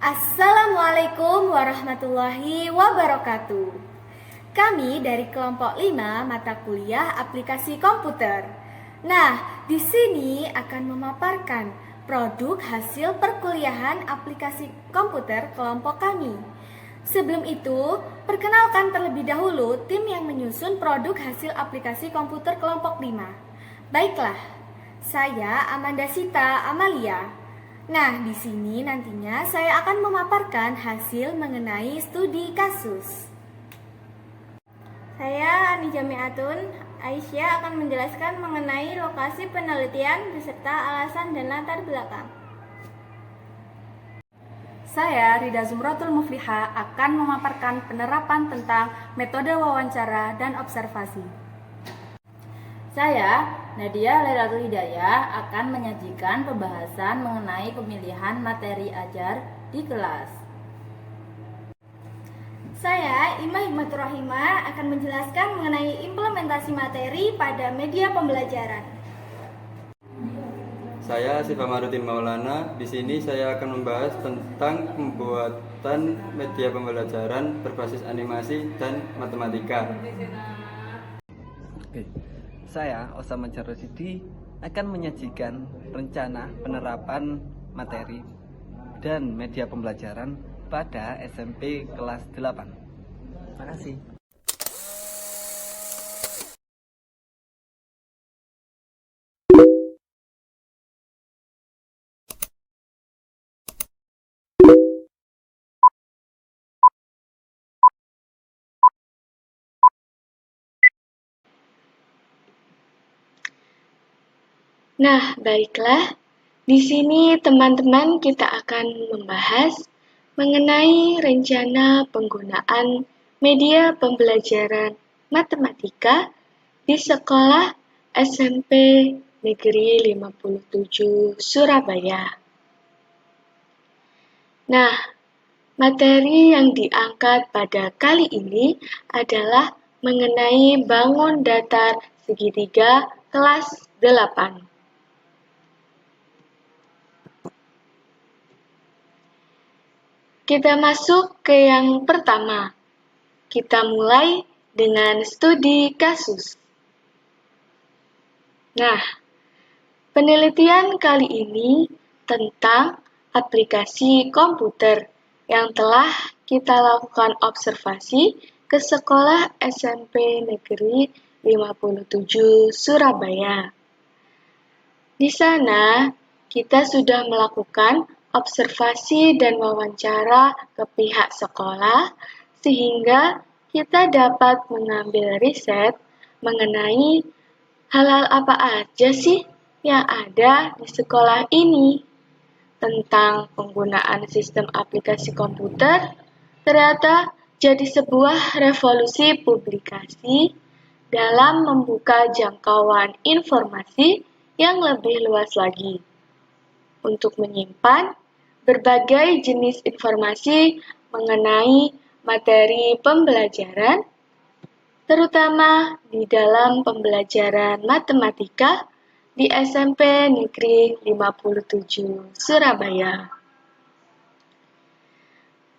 Assalamualaikum warahmatullahi wabarakatuh. Kami dari kelompok 5 mata kuliah aplikasi komputer. Nah, di sini akan memaparkan produk hasil perkuliahan aplikasi komputer kelompok kami. Sebelum itu, perkenalkan terlebih dahulu tim yang menyusun produk hasil aplikasi komputer kelompok 5. Baiklah, saya Amanda Sita Amalia. Nah, di sini nantinya saya akan memaparkan hasil mengenai studi kasus. Saya Ani Jamiatun Aisyah akan menjelaskan mengenai lokasi penelitian beserta alasan dan latar belakang. Saya Rida Zumratul Mufliha akan memaparkan penerapan tentang metode wawancara dan observasi. Saya Nadia Lailatul Hidayah akan menyajikan pembahasan mengenai pemilihan materi ajar di kelas. Saya Ima Hikmatur Rahimah akan menjelaskan mengenai implementasi materi pada media pembelajaran. Saya Siva Marutin Maulana. Di sini saya akan membahas tentang pembuatan media pembelajaran berbasis animasi dan matematika. Saya Osama Jarosidi akan menyajikan rencana penerapan materi dan media pembelajaran pada SMP kelas 8. Terima kasih. Nah, baiklah. Di sini teman-teman kita akan membahas mengenai rencana penggunaan media pembelajaran matematika di sekolah SMP Negeri 57 Surabaya. Nah, materi yang diangkat pada kali ini adalah mengenai bangun datar segitiga kelas 8. Kita masuk ke yang pertama. Kita mulai dengan studi kasus. Nah, penelitian kali ini tentang aplikasi komputer yang telah kita lakukan observasi ke sekolah SMP Negeri 57 Surabaya. Di sana, kita sudah melakukan observasi dan wawancara ke pihak sekolah, sehingga kita dapat mengambil riset mengenai hal-hal apa aja sih yang ada di sekolah ini. Tentang penggunaan sistem aplikasi komputer, ternyata jadi sebuah revolusi publikasi dalam membuka jangkauan informasi yang lebih luas lagi untuk menyimpan berbagai jenis informasi mengenai materi pembelajaran, terutama di dalam pembelajaran matematika di SMP Negeri 57 Surabaya.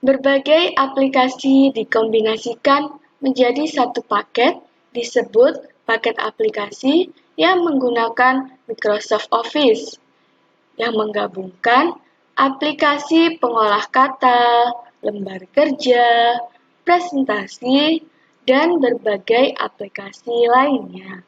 Berbagai aplikasi dikombinasikan menjadi satu paket disebut paket aplikasi yang menggunakan Microsoft Office yang menggabungkan aplikasi pengolah kata, lembar kerja, presentasi, dan berbagai aplikasi lainnya.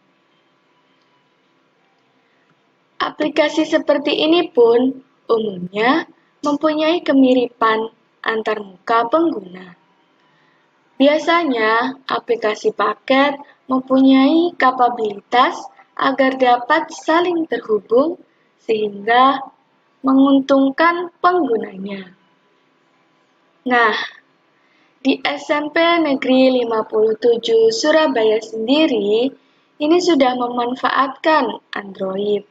Aplikasi seperti ini pun umumnya mempunyai kemiripan antar muka pengguna. Biasanya, aplikasi paket mempunyai kapabilitas agar dapat saling terhubung sehingga menguntungkan penggunanya. Nah, di SMP Negeri 57 Surabaya sendiri, ini sudah memanfaatkan Android.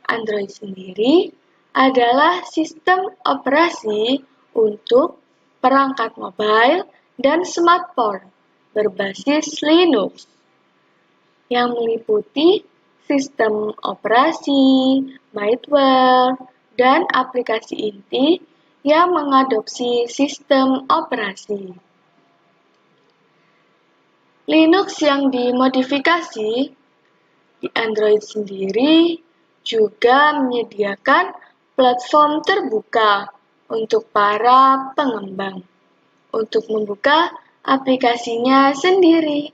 Android sendiri adalah sistem operasi untuk perangkat mobile dan smartphone berbasis Linux yang meliputi sistem operasi, malware, dan aplikasi inti yang mengadopsi sistem operasi. Linux yang dimodifikasi di Android sendiri juga menyediakan platform terbuka untuk para pengembang untuk membuka aplikasinya sendiri.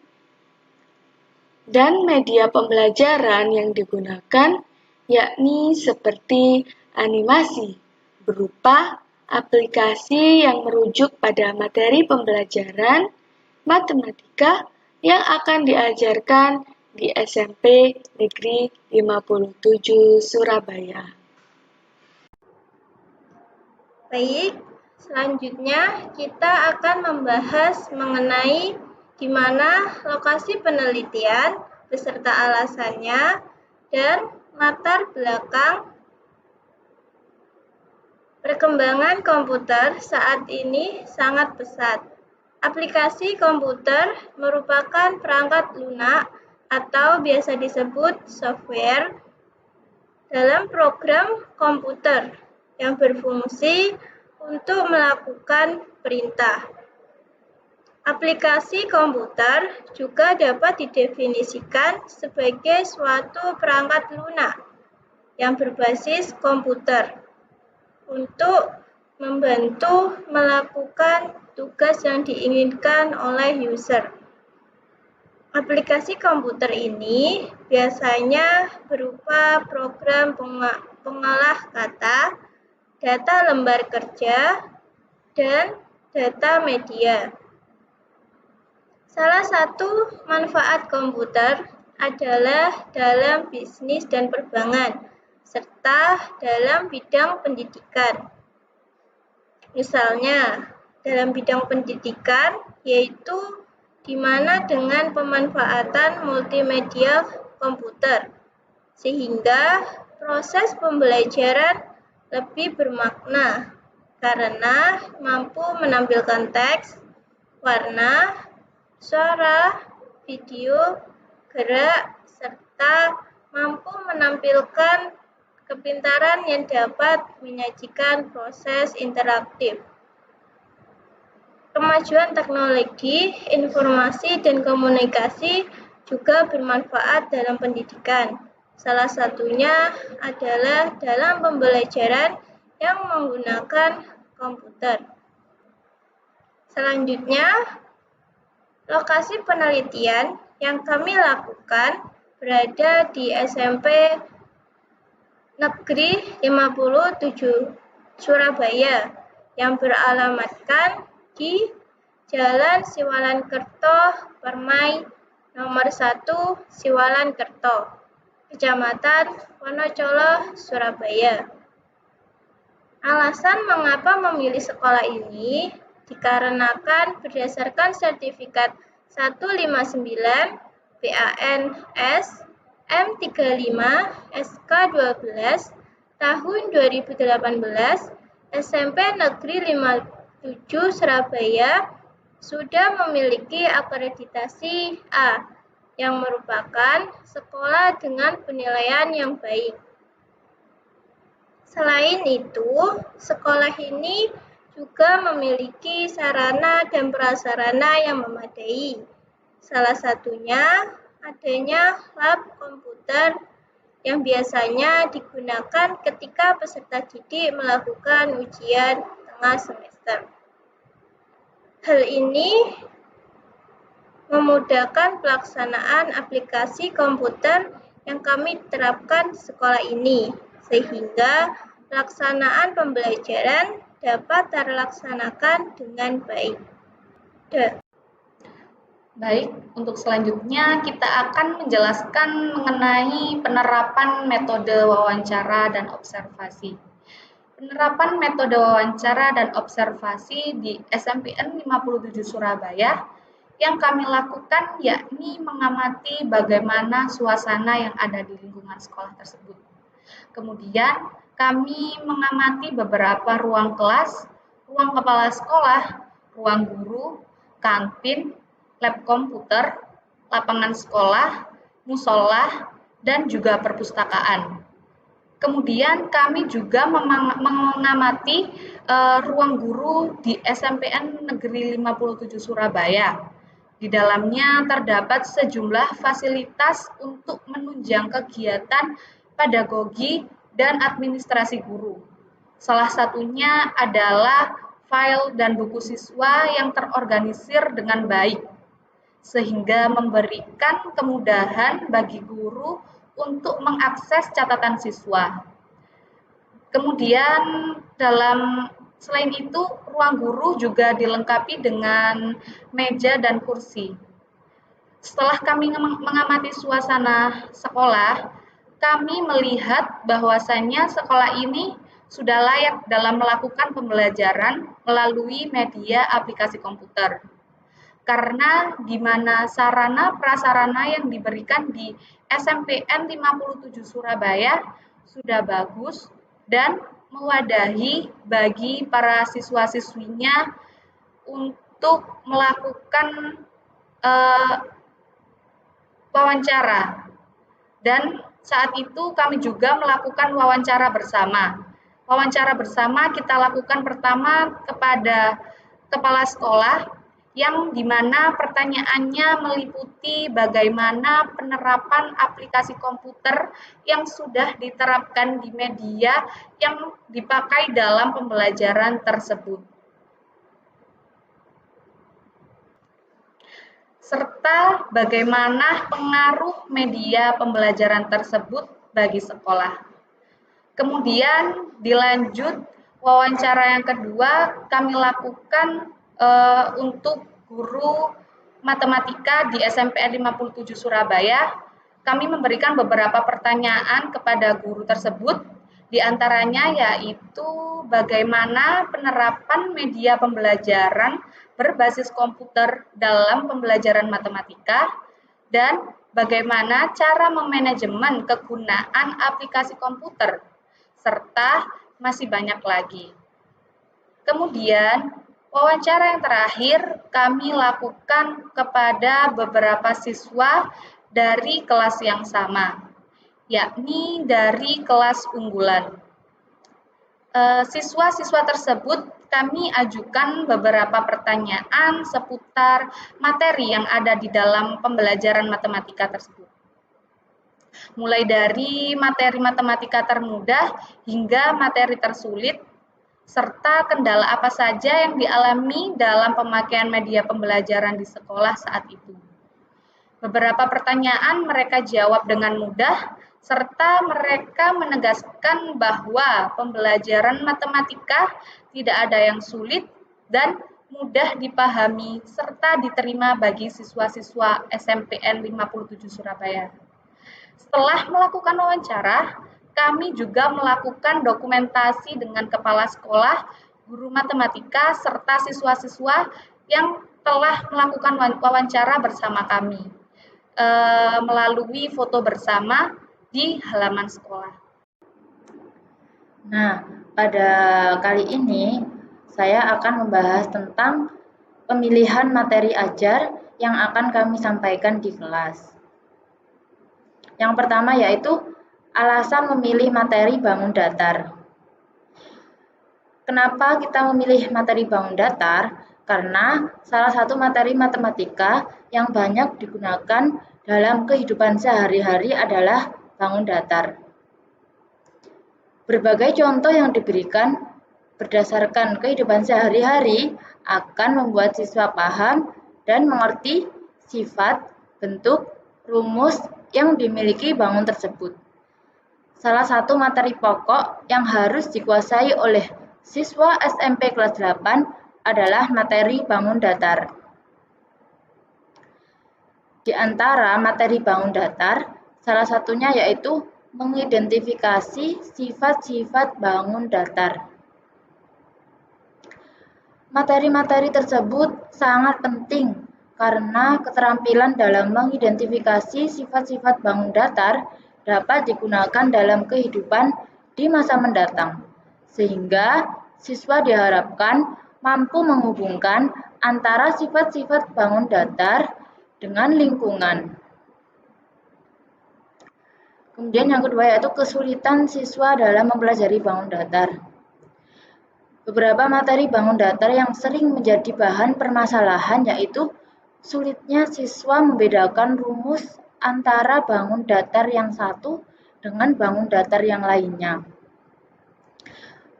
Dan media pembelajaran yang digunakan yakni seperti animasi berupa aplikasi yang merujuk pada materi pembelajaran matematika yang akan diajarkan di SMP Negeri 57 Surabaya. Baik, selanjutnya kita akan membahas mengenai di mana lokasi penelitian beserta alasannya dan latar belakang perkembangan komputer saat ini sangat pesat. Aplikasi komputer merupakan perangkat lunak atau biasa disebut software dalam program komputer yang berfungsi untuk melakukan perintah. Aplikasi komputer juga dapat didefinisikan sebagai suatu perangkat lunak yang berbasis komputer untuk membantu melakukan tugas yang diinginkan oleh user. Aplikasi komputer ini biasanya berupa program pengolah kata, data lembar kerja, dan data media. Salah satu manfaat komputer adalah dalam bisnis dan perbankan, serta dalam bidang pendidikan. Misalnya, dalam bidang pendidikan, yaitu di mana dengan pemanfaatan multimedia komputer, sehingga proses pembelajaran lebih bermakna karena mampu menampilkan teks, warna, suara, video, gerak, serta mampu menampilkan kepintaran yang dapat menyajikan proses interaktif. Kemajuan teknologi, informasi, dan komunikasi juga bermanfaat dalam pendidikan. Salah satunya adalah dalam pembelajaran yang menggunakan komputer. Selanjutnya, lokasi penelitian yang kami lakukan berada di SMP Negeri 57 Surabaya yang beralamatkan di Jalan Siwalan Kerto, Permai, nomor 1 Siwalan Kerto, Kecamatan Wonocolo, Surabaya. Alasan mengapa memilih sekolah ini dikarenakan berdasarkan sertifikat 159 BANS M35 SK12 tahun 2018, SMP Negeri 57 Surabaya sudah memiliki akreditasi A, yang merupakan sekolah dengan penilaian yang baik. Selain itu, sekolah ini juga memiliki sarana dan prasarana yang memadai. Salah satunya adanya lab komputer yang biasanya digunakan ketika peserta didik melakukan ujian tengah semester. Hal ini memudahkan pelaksanaan aplikasi komputer yang kami terapkan di sekolah ini, sehingga pelaksanaan pembelajaran dapat terlaksanakan dengan baik. Baik, untuk selanjutnya kita akan menjelaskan mengenai penerapan metode wawancara dan observasi. Penerapan metode wawancara dan observasi di SMPN 57 Surabaya yang kami lakukan yakni mengamati bagaimana suasana yang ada di lingkungan sekolah tersebut. Kemudian kami mengamati beberapa ruang kelas, ruang kepala sekolah, ruang guru, kantin, lab komputer, lapangan sekolah, musola, dan juga perpustakaan. Kemudian kami juga mengamati ruang guru di SMPN Negeri 57 Surabaya. Di dalamnya terdapat sejumlah fasilitas untuk menunjang kegiatan pedagogi dan administrasi guru. Salah satunya adalah file dan buku siswa yang terorganisir dengan baik, sehingga memberikan kemudahan bagi guru untuk mengakses catatan siswa. Kemudian selain itu, ruang guru juga dilengkapi dengan meja dan kursi. Setelah kami mengamati suasana sekolah, kami melihat bahwasannya sekolah ini sudah layak dalam melakukan pembelajaran melalui media aplikasi komputer. Karena di mana sarana prasarana yang diberikan di SMPN 57 Surabaya sudah bagus dan mewadahi bagi para siswa-siswinya untuk melakukan wawancara. Dan saat itu kami juga melakukan wawancara bersama. Wawancara bersama kita lakukan pertama kepada kepala sekolah, yang dimana pertanyaannya meliputi bagaimana penerapan aplikasi komputer yang sudah diterapkan di media yang dipakai dalam pembelajaran tersebut, serta bagaimana pengaruh media pembelajaran tersebut bagi sekolah. Kemudian dilanjut wawancara yang kedua kami lakukan untuk guru matematika di SMPN 57 Surabaya. Kami memberikan beberapa pertanyaan kepada guru tersebut, di antaranya yaitu bagaimana penerapan media pembelajaran berbasis komputer dalam pembelajaran matematika, dan bagaimana cara memanajemen kegunaan aplikasi komputer, serta masih banyak lagi. Kemudian, wawancara yang terakhir kami lakukan kepada beberapa siswa dari kelas yang sama, yakni dari kelas unggulan. Siswa-siswa tersebut kami ajukan beberapa pertanyaan seputar materi yang ada di dalam pembelajaran matematika tersebut. Mulai dari materi matematika termudah hingga materi tersulit, serta kendala apa saja yang dialami dalam pemakaian media pembelajaran di sekolah saat itu. Beberapa pertanyaan mereka jawab dengan mudah, serta mereka menegaskan bahwa pembelajaran matematika tidak ada yang sulit dan mudah dipahami serta diterima bagi siswa-siswa SMPN 57 Surabaya. Setelah melakukan wawancara, kami juga melakukan dokumentasi dengan kepala sekolah, guru matematika, serta siswa-siswa yang telah melakukan wawancara bersama kami melalui foto bersama di halaman sekolah. Nah, pada kali ini saya akan membahas tentang pemilihan materi ajar yang akan kami sampaikan di kelas. Yang pertama yaitu alasan memilih materi bangun datar. Kenapa kita memilih materi bangun datar? Karena salah satu materi matematika yang banyak digunakan dalam kehidupan sehari-hari adalah bangun datar. Berbagai contoh yang diberikan berdasarkan kehidupan sehari-hari akan membuat siswa paham dan mengerti sifat, bentuk, rumus yang dimiliki bangun tersebut. Salah satu materi pokok yang harus dikuasai oleh siswa SMP kelas 8 adalah materi bangun datar. Di antara materi bangun datar, salah satunya yaitu mengidentifikasi sifat-sifat bangun datar. Materi-materi tersebut sangat penting karena keterampilan dalam mengidentifikasi sifat-sifat bangun datar dapat digunakan dalam kehidupan di masa mendatang, sehingga siswa diharapkan mampu menghubungkan antara sifat-sifat bangun datar dengan lingkungan. Kemudian yang kedua yaitu kesulitan siswa dalam mempelajari bangun datar. Beberapa materi bangun datar yang sering menjadi bahan permasalahan yaitu sulitnya siswa membedakan rumus antara bangun datar yang satu dengan bangun datar yang lainnya.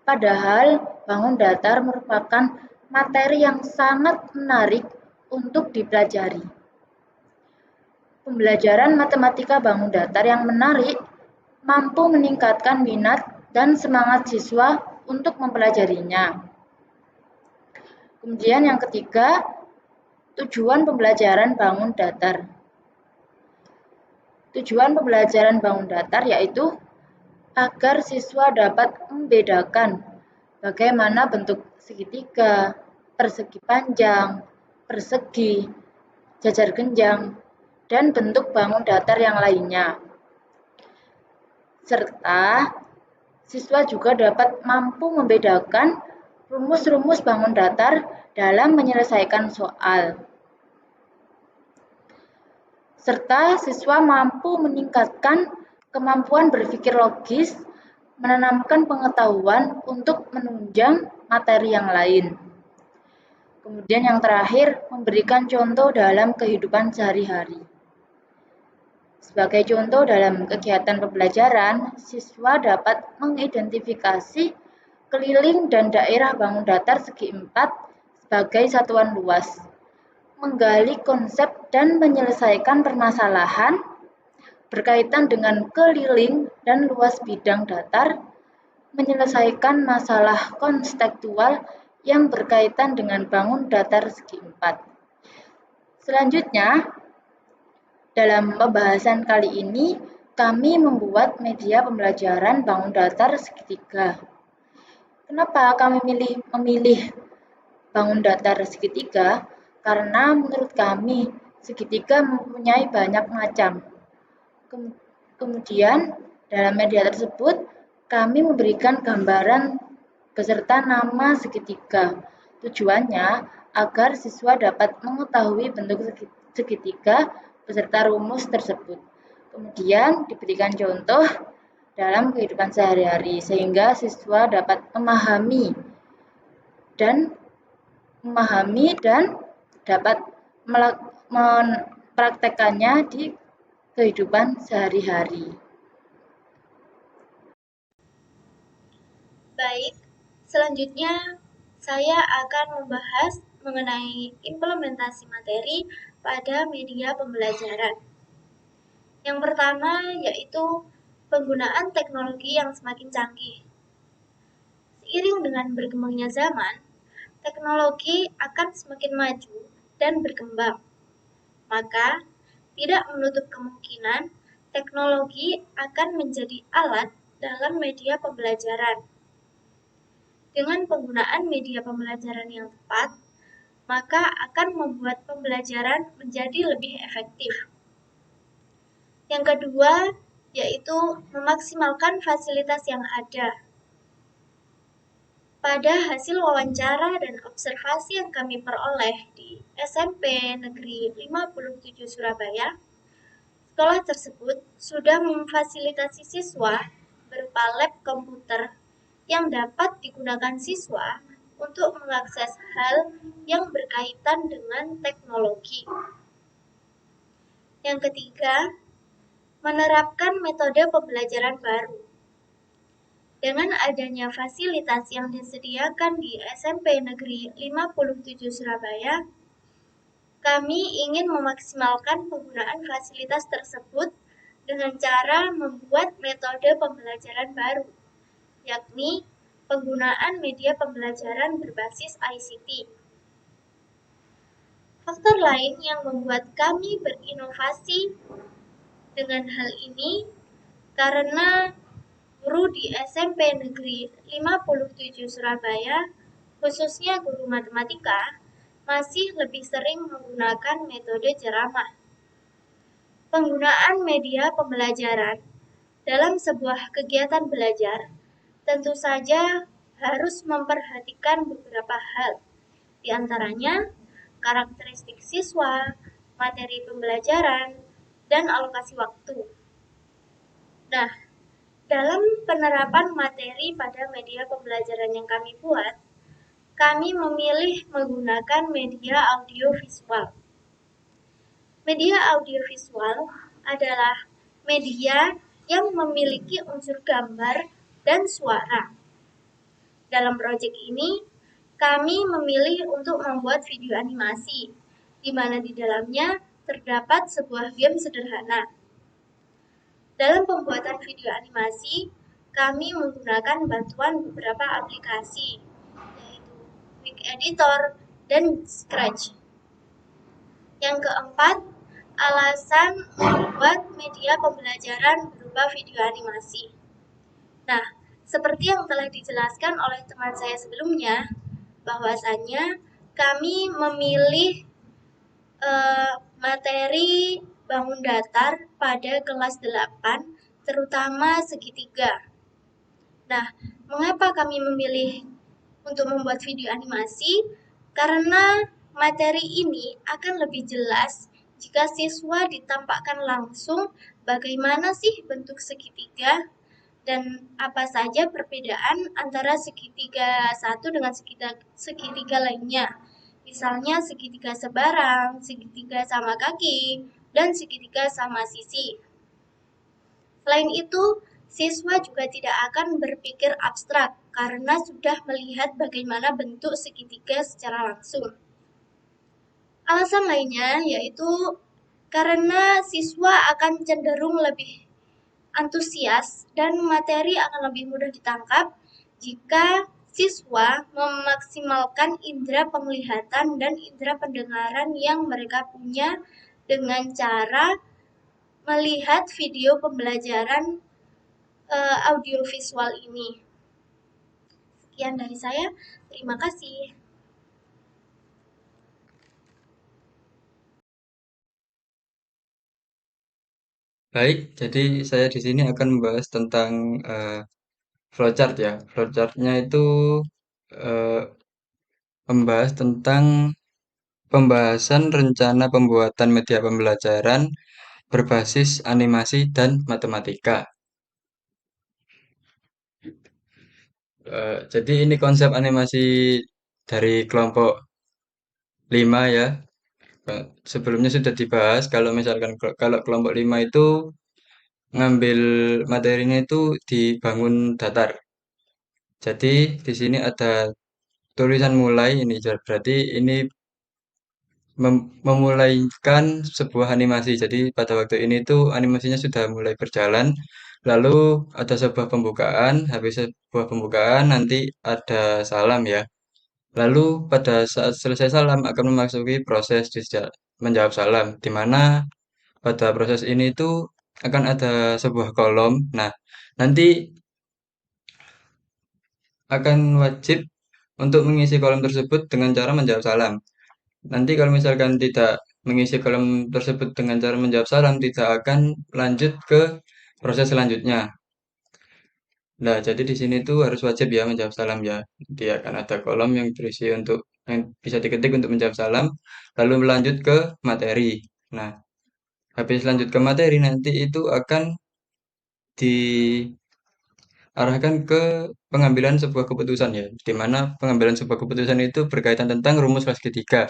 Padahal bangun datar merupakan materi yang sangat menarik untuk dipelajari. Pembelajaran matematika bangun datar yang menarik mampu meningkatkan minat dan semangat siswa untuk mempelajarinya. Kemudian yang ketiga, tujuan pembelajaran bangun datar. Tujuan pembelajaran bangun datar yaitu agar siswa dapat membedakan bagaimana bentuk segitiga, persegi panjang, persegi, jajar genjang, dan bentuk bangun datar yang lainnya. Serta siswa juga dapat mampu membedakan rumus-rumus bangun datar dalam menyelesaikan soal. Serta siswa mampu meningkatkan kemampuan berpikir logis, menanamkan pengetahuan untuk menunjang materi yang lain. Kemudian yang terakhir, memberikan contoh dalam kehidupan sehari-hari. Sebagai contoh dalam kegiatan pembelajaran, siswa dapat mengidentifikasi keliling dan daerah bangun datar segi 4 sebagai satuan luas, menggali konsep dan menyelesaikan permasalahan berkaitan dengan keliling dan luas bidang datar, menyelesaikan masalah konseptual yang berkaitan dengan bangun datar segi 4. Selanjutnya, dalam pembahasan kali ini, kami membuat media pembelajaran bangun datar segitiga. Kenapa kami memilih bangun datar segitiga? Karena menurut kami, segitiga mempunyai banyak macam. Kemudian, dalam media tersebut, kami memberikan gambaran beserta nama segitiga. Tujuannya agar siswa dapat mengetahui bentuk segitiga beserta rumus tersebut. Kemudian diberikan contoh dalam kehidupan sehari-hari sehingga siswa dapat memahami dan dapat mempraktekannya di kehidupan sehari-hari. Baik, selanjutnya saya akan membahas mengenai implementasi materi pada media pembelajaran. Yang pertama yaitu penggunaan teknologi yang semakin canggih. Seiring dengan berkembangnya zaman, teknologi akan semakin maju dan berkembang. Maka, tidak menutup kemungkinan teknologi akan menjadi alat dalam media pembelajaran. Dengan penggunaan media pembelajaran yang tepat, maka akan membuat pembelajaran menjadi lebih efektif. Yang kedua, yaitu memaksimalkan fasilitas yang ada. Pada hasil wawancara dan observasi yang kami peroleh di SMP Negeri 57 Surabaya, sekolah tersebut sudah memfasilitasi siswa berupa lab komputer yang dapat digunakan siswa untuk mengakses hal yang berkaitan dengan teknologi. Yang ketiga, menerapkan metode pembelajaran baru. Dengan adanya fasilitas yang disediakan di SMP Negeri 57 Surabaya, kami ingin memaksimalkan penggunaan fasilitas tersebut dengan cara membuat metode pembelajaran baru, yakni penggunaan media pembelajaran berbasis ICT. Faktor lain yang membuat kami berinovasi dengan hal ini karena guru di SMP Negeri 57 Surabaya, khususnya guru matematika, masih lebih sering menggunakan metode ceramah. Penggunaan media pembelajaran dalam sebuah kegiatan belajar tentu saja harus memperhatikan beberapa hal, di antaranya karakteristik siswa, materi pembelajaran, dan alokasi waktu. Nah, dalam penerapan materi pada media pembelajaran yang kami buat, kami memilih menggunakan media audiovisual. Media audiovisual adalah media yang memiliki unsur gambar dan suara. Dalam proyek ini, kami memilih untuk membuat video animasi, di mana di dalamnya terdapat sebuah game sederhana. Dalam pembuatan video animasi, kami menggunakan bantuan beberapa aplikasi, yaitu Quick Editor dan Scratch. Yang keempat, alasan membuat media pembelajaran berupa video animasi. Nah, seperti yang telah dijelaskan oleh teman saya sebelumnya, bahwasannya kami memilih materi bangun datar pada kelas 8, terutama segitiga. Nah, mengapa kami memilih untuk membuat video animasi? Karena materi ini akan lebih jelas jika siswa ditampakkan langsung bagaimana sih bentuk segitiga dan apa saja perbedaan antara segitiga satu dengan segitiga lainnya. Misalnya segitiga sebarang, segitiga sama kaki, dan segitiga sama sisi. Selain itu, siswa juga tidak akan berpikir abstrak karena sudah melihat bagaimana bentuk segitiga secara langsung. Alasan lainnya yaitu karena siswa akan cenderung lebih antusias dan materi akan lebih mudah ditangkap jika siswa memaksimalkan indera penglihatan dan indera pendengaran yang mereka punya dengan cara melihat video pembelajaran audiovisual ini. Sekian dari saya, terima kasih. Baik, jadi saya di sini akan membahas tentang flowchart ya. Flowchartnya itu eh, membahas tentang pembahasan rencana pembuatan media pembelajaran berbasis animasi dan matematika. Jadi ini konsep animasi dari kelompok 5 ya. Sebelumnya sudah dibahas kalau misalkan kalau kelompok 5 itu ngambil materinya itu dibangun datar. Jadi di sini ada tulisan mulai ini berarti ini memulaikan sebuah animasi. Jadi pada waktu ini tuh animasinya sudah mulai berjalan. Lalu ada sebuah pembukaan, habis sebuah pembukaan nanti ada salam ya. Lalu pada saat selesai salam akan memasuki proses menjawab salam, di mana pada proses ini tuh akan ada sebuah kolom. Nah, nanti akan wajib untuk mengisi kolom tersebut dengan cara menjawab salam. Nanti kalau misalkan tidak mengisi kolom tersebut dengan cara menjawab salam, tidak akan lanjut ke proses selanjutnya. Nah, jadi di sini tuh harus wajib ya menjawab salam ya. Nanti akan ada kolom yang berisi untuk yang bisa diketik untuk menjawab salam, lalu melanjut ke materi. Nah, habis lanjut ke materi nanti itu akan diarahkan ke pengambilan sebuah keputusan ya, di mana pengambilan sebuah keputusan itu berkaitan tentang rumus kelas ketiga.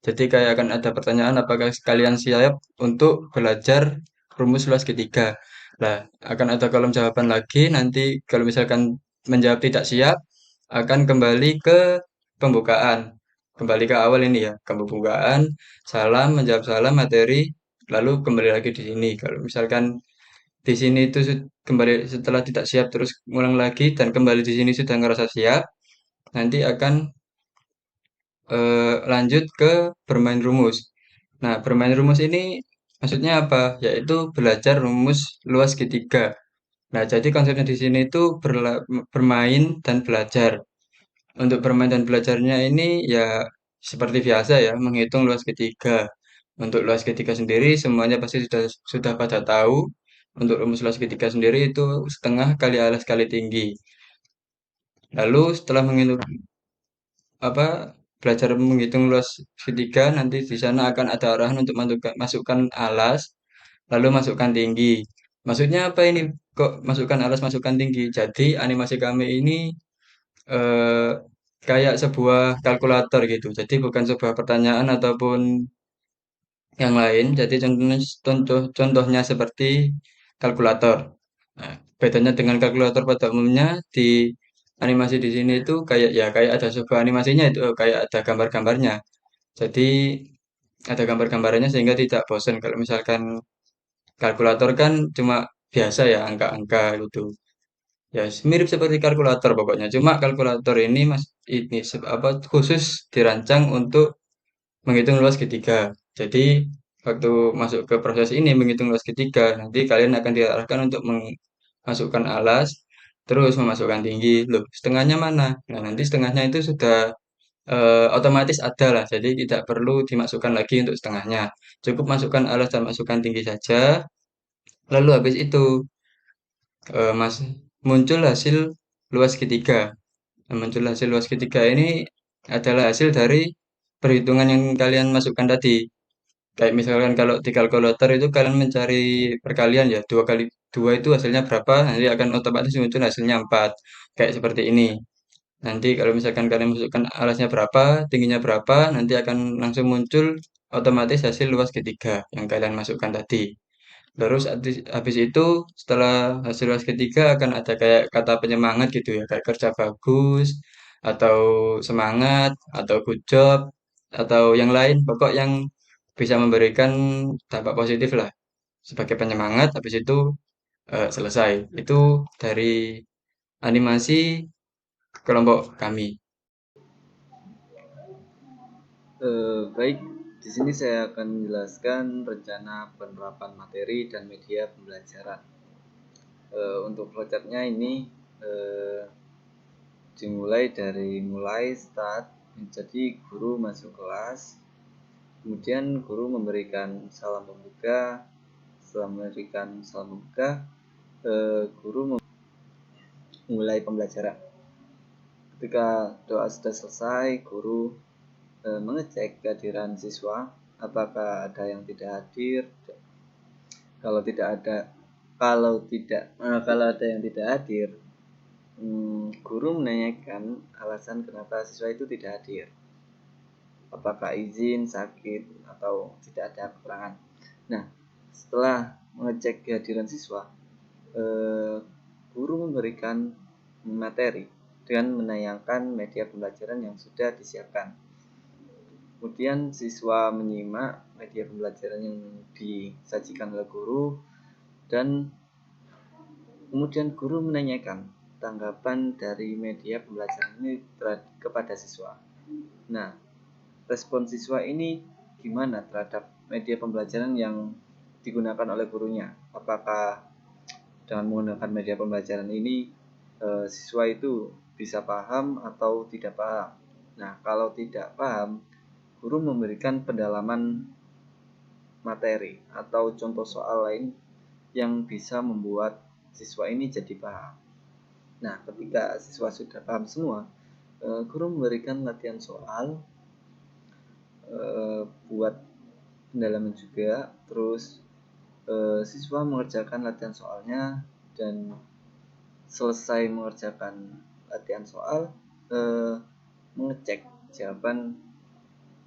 Jadi kayak akan ada pertanyaan apakah kalian siap untuk belajar rumus kelas ketiga. Nah, akan ada kolom jawaban lagi. Nanti kalau misalkan menjawab tidak siap, akan kembali ke pembukaan. Kembali ke awal ini ya, ke pembukaan, salam, menjawab salam, materi, lalu kembali lagi di sini. Kalau misalkan di sini itu kembali setelah tidak siap terus ngulang lagi dan kembali di sini sudah ngerasa siap, nanti akan lanjut ke bermain rumus. Nah, bermain rumus ini maksudnya apa? Yaitu belajar rumus luas segitiga. Nah, jadi konsepnya di sini itu bermain dan belajar. Untuk bermain dan belajarnya ini ya seperti biasa ya, menghitung luas segitiga. Untuk luas segitiga sendiri semuanya pasti sudah pada tahu. Untuk rumus luas segitiga sendiri itu setengah kali alas kali tinggi. Lalu setelah menghitung apa belajar menghitung luas segitiga nanti di sana akan ada arahan untuk masukkan alas lalu masukkan tinggi. Maksudnya apa ini kok masukkan alas masukkan tinggi. Jadi animasi kami ini eh, kayak sebuah kalkulator gitu. Jadi bukan sebuah pertanyaan ataupun yang lain. Jadi contohnya seperti kalkulator. Nah, bedanya dengan kalkulator pada umumnya di animasi di sini itu kayak ada sebuah animasinya itu kayak ada gambar-gambarnya. Jadi ada gambar-gambarnya sehingga tidak bosan. Kalau misalkan kalkulator kan cuma biasa ya angka-angka gitu. Ya mirip seperti kalkulator pokoknya. Cuma kalkulator ini mas ini apa khusus dirancang untuk menghitung luas segitiga. Jadi waktu masuk ke proses ini menghitung luas segitiga, nanti kalian akan diarahkan untuk memasukkan alas, terus memasukkan tinggi. Loh, setengahnya mana? Nah, nanti setengahnya itu sudah otomatis ada lah. Jadi tidak perlu dimasukkan lagi untuk setengahnya. Cukup masukkan alas dan masukkan tinggi saja. Lalu habis itu mas muncul hasil luas segitiga. Nah, muncul hasil luas segitiga ini adalah hasil dari perhitungan yang kalian masukkan tadi. Kayak misalkan kalau di kalkulator itu kalian mencari perkalian ya, 2 kali 2 itu hasilnya berapa, nanti akan otomatis muncul hasilnya 4. Kayak seperti ini. Nanti kalau misalkan kalian masukkan alasnya berapa, tingginya berapa, nanti akan langsung muncul otomatis hasil luas segitiga yang kalian masukkan tadi. Terus habis itu setelah hasil luas ketiga akan ada kayak kata penyemangat gitu ya, kayak kerja bagus, atau semangat, atau good job, atau yang lain, pokok yang bisa memberikan dampak positif lah sebagai penyemangat. Habis itu selesai. Itu dari animasi kelompok kami. Baik, di sini saya akan menjelaskan rencana penerapan materi dan media pembelajaran. Untuk flowchartnya ini dimulai dari start, jadi guru masuk kelas, kemudian guru memberikan salam pembuka. Setelah memberikan salam pembuka, guru memulai pembelajaran. Ketika doa sudah selesai, guru mengecek kehadiran siswa, apakah ada yang tidak hadir. Kalau ada yang tidak hadir, guru menanyakan alasan kenapa siswa itu tidak hadir. Apakah izin, sakit, atau tidak ada keterangan. Nah, setelah mengecek kehadiran siswa, guru memberikan materi dengan menayangkan media pembelajaran yang sudah disiapkan. Kemudian siswa menyimak media pembelajaran yang disajikan oleh guru, dan kemudian guru menanyakan tanggapan dari media pembelajaran ini kepada siswa. Nah, respon siswa ini gimana terhadap media pembelajaran yang digunakan oleh gurunya? Apakah dengan menggunakan media pembelajaran ini siswa itu bisa paham atau tidak paham? Nah, kalau tidak paham, guru memberikan pendalaman materi atau contoh soal lain yang bisa membuat siswa ini jadi paham. Nah, ketika siswa sudah paham semua, guru memberikan latihan soal buat pendalaman juga. Terus siswa mengerjakan latihan soalnya, dan selesai mengerjakan latihan soal, mengecek jawaban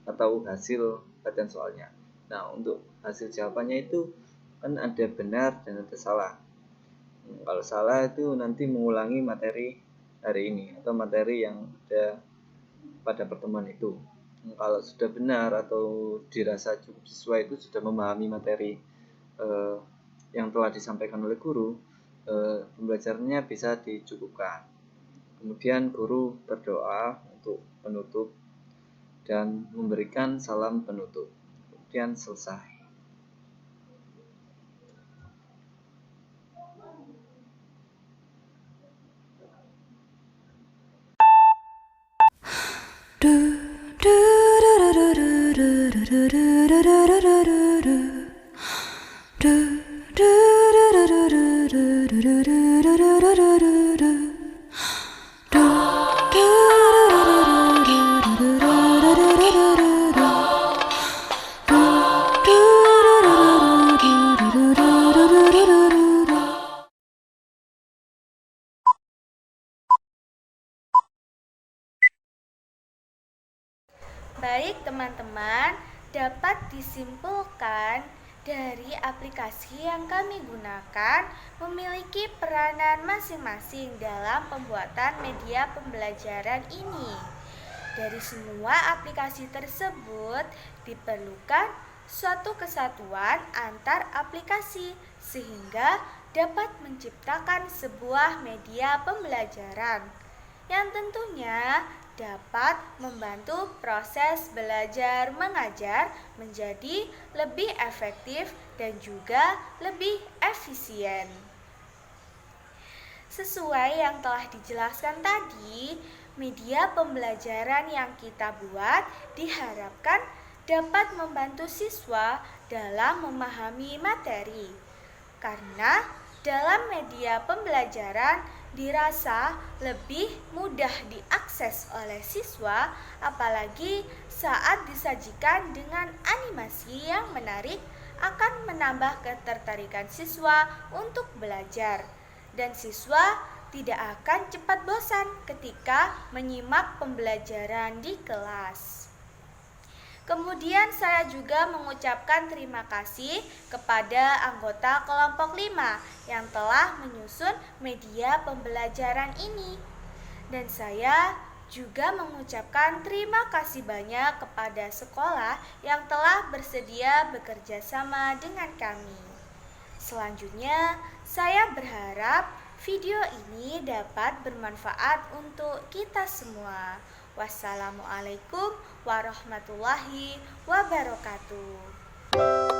atau hasil latihan soalnya. Nah, untuk hasil jawabannya itu kan ada benar dan ada salah. Kalau salah itu nanti mengulangi materi hari ini atau materi yang ada pada pertemuan itu. Kalau sudah benar atau dirasa cukup siswa itu sudah memahami materi yang telah disampaikan oleh guru, pembelajarannya bisa dicukupkan. Kemudian guru berdoa untuk penutup dan memberikan salam penutup. Kemudian selesai. Baik teman-teman, dapat disimpulkan dari aplikasi yang kami gunakan memiliki peranan masing-masing dalam pembuatan media pembelajaran ini. Dari semua aplikasi tersebut diperlukan suatu kesatuan antar aplikasi sehingga dapat menciptakan sebuah media pembelajaran yang tentunya dapat membantu proses belajar mengajar menjadi lebih efektif dan juga lebih efisien. Sesuai yang telah dijelaskan tadi, media pembelajaran yang kita buat diharapkan dapat membantu siswa dalam memahami materi. Karena dalam media pembelajaran dirasa lebih mudah diakses oleh siswa, apalagi saat disajikan dengan animasi yang menarik akan menambah ketertarikan siswa untuk belajar. Dan siswa tidak akan cepat bosan ketika menyimak pembelajaran di kelas. Kemudian saya juga mengucapkan terima kasih kepada anggota kelompok 5 yang telah menyusun media pembelajaran ini. Dan saya juga mengucapkan terima kasih banyak kepada sekolah yang telah bersedia bekerja sama dengan kami. Selanjutnya, saya berharap video ini dapat bermanfaat untuk kita semua. Wassalamualaikum warahmatullahi wabarakatuh.